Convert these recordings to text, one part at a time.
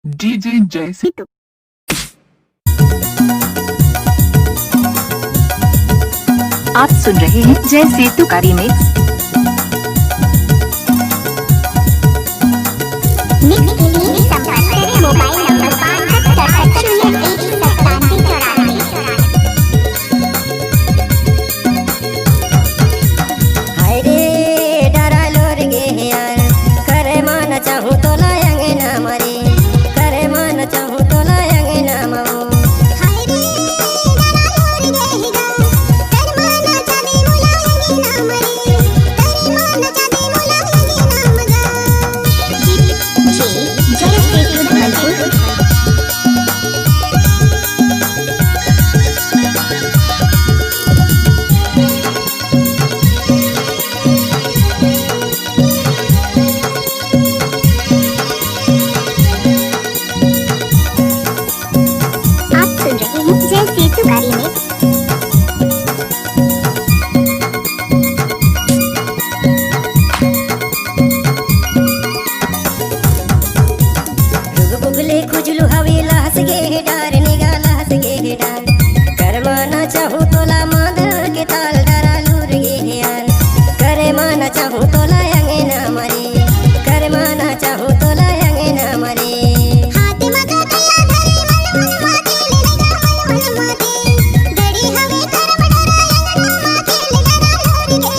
DJ जैसे तो आप सुन रहे हैं जय सेतु का रीमिक्स। मिक्स के लिए संपर्क करें मोबाइल नंबर 6567 हाय रे डरा लोर गे यार, करे मान चाहूँ तो लाएंगे ना मरे, करे मान चाहूँ तो लाएंगे ना मऊ। हाय रे डरा लोर गे कर माना चाबी मुलायंगे ना मरे, कर माना चाबी मुलायंगे ना मगा। जय सेतु धनपुर जय सेतु का रीमिक्स। रुग बुगले खुजलू हवेला हंस गे डार निगाला हंस गे डार, कर माना चाहूँ तो ला मादर के ताल डरा लूर गे यार, करे माना चाहूँ तो लाएंगे ना मरे, करे माना चाहूँ तो लाएंगे ना मरे। हाथ मगा गया धरे मन मन माते ले लगा मन माते, गड़ी हवे कर बडरा अंगना माते ले गरा लोर गे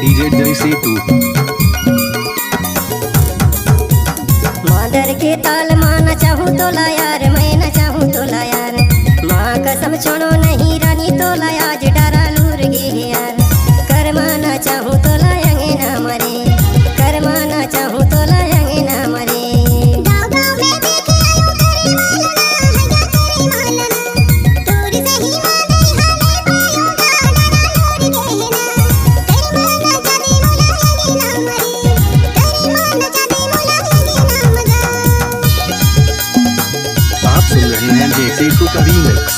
डीजे जय सेतु मादर के ताल माना चाहूँ तो ला यार, मैं न चाहूँ तो ला यार, माँ कसम छोड़ो नहीं रानी तो ला आज डरा लूर गे यार, कर माना चाहूँ तो लाएंगे ना मरे, कर माना चाहूँ तो लाएंगे ना मरे। गाँव गाँव में देखे आयो करे मालना तोरी से ही माने हमें पायो गाना लोरी कहना, कर माना चाबी मुलायंगे ना मरे, कर माना चाबी मुलायंगे ना मगा। आप सुन रहे हैं जय सेतु का रीमिक्स।